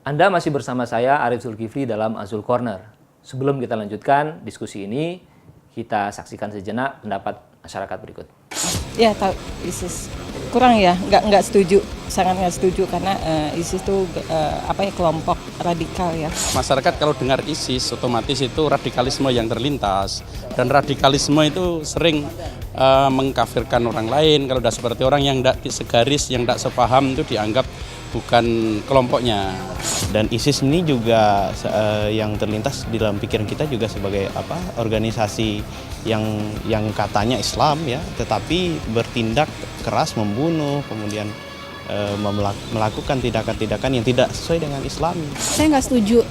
Anda masih bersama saya, Arif Zulkifli, dalam Azul Corner. Sebelum kita lanjutkan diskusi ini, kita saksikan sejenak pendapat masyarakat berikut. Ya, tahu ISIS. Kurang ya, nggak setuju, sangat nggak setuju karena ISIS itu kelompok radikal ya. Masyarakat kalau dengar ISIS, otomatis itu radikalisme yang terlintas. Dan radikalisme itu sering mengkafirkan orang lain. Kalau udah seperti orang yang tidak segaris, yang tidak sepaham itu dianggap bukan kelompoknya. Dan ISIS ini juga yang terlintas di dalam pikiran kita juga sebagai organisasi yang katanya Islam ya, tetapi bertindak keras, membunuh, kemudian melakukan tindakan-tindakan yang tidak sesuai dengan Islam. Saya nggak setuju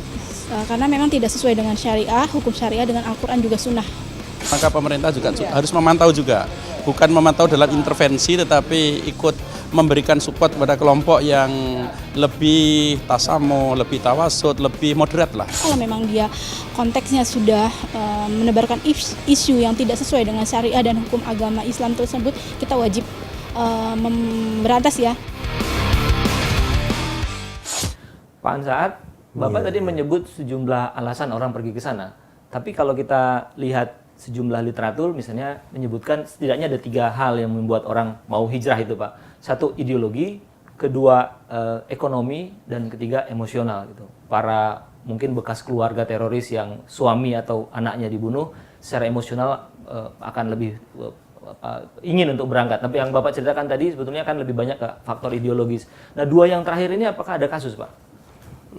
karena memang tidak sesuai dengan syariah, hukum syariah dengan Al-Quran juga sunnah. Maka pemerintah juga harus memantau juga, bukan memantau dalam intervensi, tetapi ikut memberikan support kepada kelompok yang lebih tasamu, lebih tawasud, lebih moderat lah. Kalau memang dia konteksnya sudah menebarkan isu yang tidak sesuai dengan syariah dan hukum agama Islam tersebut, kita wajib memberantas ya. Pak Ansar, Bapak tadi menyebut sejumlah alasan orang pergi ke sana. Tapi kalau kita lihat sejumlah literatur, misalnya menyebutkan setidaknya ada 3 hal yang membuat orang mau hijrah itu, Pak. 1, ideologi, kedua, ekonomi, dan ketiga, emosional gitu. Para mungkin bekas keluarga teroris yang suami atau anaknya dibunuh, secara emosional akan lebih ingin untuk berangkat. Tapi yang Bapak ceritakan tadi sebetulnya kan lebih banyak ke faktor ideologis. Nah, 2 yang terakhir ini apakah ada kasus, Pak?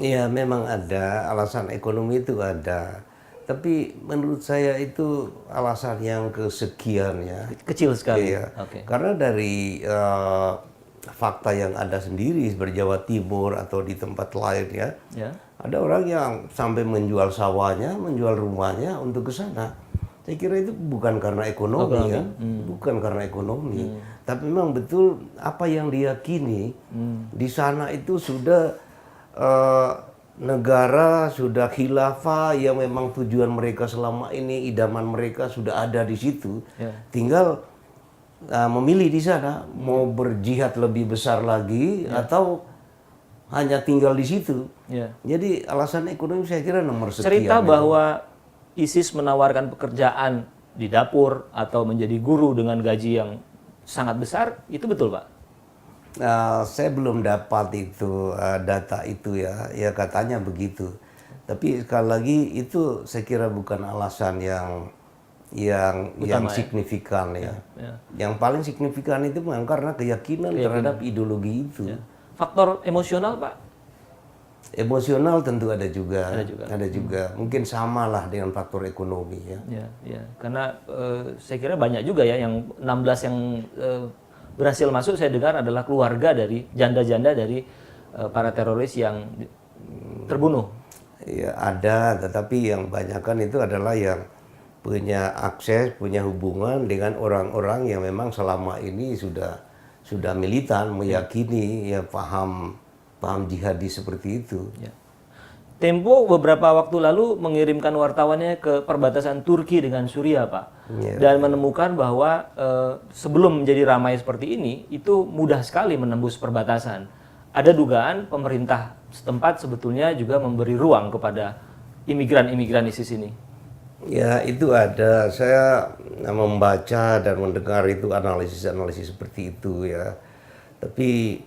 Iya, memang ada. Alasan ekonomi itu ada. Tapi menurut saya itu alasan yang kesekian ya. Kecil sekali. Iya. Okay. Karena dari fakta yang ada sendiri di Jawa Timur atau di tempat lain ya, ada orang yang sampai menjual sawahnya, menjual rumahnya untuk ke sana. Saya kira itu bukan karena ekonomi ya, bukan karena ekonomi, tapi memang betul apa yang diyakini di sana itu sudah negara, sudah khilafah yang memang tujuan mereka selama ini, idaman mereka sudah ada di situ. Tinggal memilih di sana mau berjihad lebih besar lagi atau hanya tinggal di situ. Jadi alasan ekonomi saya kira nomor sekian. Cerita bahwa ISIS menawarkan pekerjaan di dapur atau menjadi guru dengan gaji yang sangat besar, itu betul, Pak? Saya belum dapat itu data itu ya katanya begitu. Tapi sekali lagi itu saya kira bukan alasan yang utama, signifikan ya. Yang paling signifikan itu memang karena keyakinan terhadap ideologi itu. Faktor emosional, Pak? Emosional tentu ada juga. Ada juga. Mungkin samalah dengan faktor ekonomi ya. Ya. Karena saya kira banyak juga ya yang 16 yang berhasil masuk, saya dengar adalah keluarga dari janda-janda dari para teroris yang terbunuh. Ya ada, tetapi yang banyakkan itu adalah yang punya akses, punya hubungan dengan orang-orang yang memang selama ini sudah militan, meyakini, ya paham jihadis seperti itu. Tempo beberapa waktu lalu mengirimkan wartawannya ke perbatasan Turki dengan Suriah, Pak. Dan menemukan bahwa sebelum menjadi ramai seperti ini, itu mudah sekali menembus perbatasan. Ada dugaan pemerintah setempat sebetulnya juga memberi ruang kepada imigran-imigran ISIS ini. Ya, itu ada. Saya membaca dan mendengar itu analisis-analisis seperti itu ya. Tapi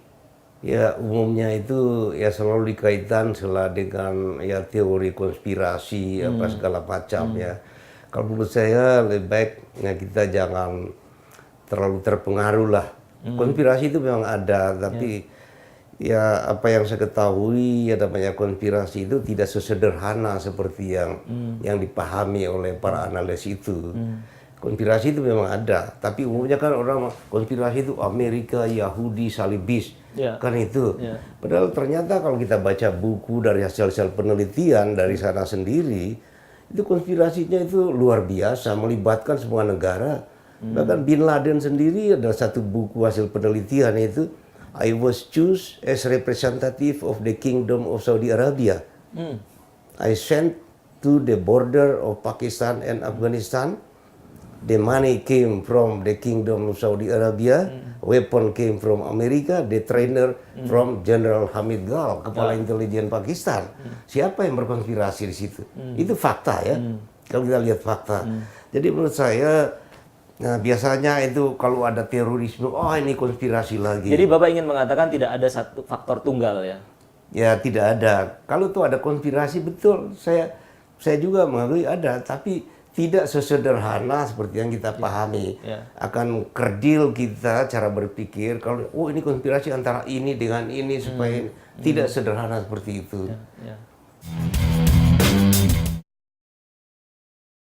ya umumnya itu ya selalu dikaitkan dengan ya teori konspirasi apa segala macam ya. Kalau menurut saya lebih baik ya kita jangan terlalu terpengaruh lah. Konspirasi itu memang ada, tapi ya apa yang saya ketahui ya namanya konspirasi itu tidak sesederhana seperti yang dipahami oleh para analis itu. Konspirasi itu memang ada, tapi umumnya kan orang konspirasi itu Amerika, Yahudi, Salibis, kan itu. Padahal ternyata kalau kita baca buku dari hasil-hasil penelitian dari sana sendiri, itu konspirasinya itu luar biasa, melibatkan semua negara. Bahkan Bin Laden sendiri ada satu buku hasil penelitian itu, I was chosen as representative of the Kingdom of Saudi Arabia. I sent to the border of Pakistan and Afghanistan the money came from the Kingdom of Saudi Arabia, weapon came from Amerika, the trainer from General Hamid Gal, kepala intelijen Pakistan. Siapa yang berkonspirasi di situ? Itu fakta ya. Kalau kita lihat fakta. Jadi menurut saya, nah biasanya itu kalau ada terorisme, oh ini konspirasi lagi. Jadi Bapak ingin mengatakan tidak ada satu faktor tunggal ya? Ya tidak ada. Kalau itu ada konspirasi betul, saya juga mengakui ada, tapi tidak sesederhana seperti yang kita pahami. Akan kerdil kita cara berpikir kalau oh ini konspirasi antara ini dengan ini supaya tidak sederhana seperti itu.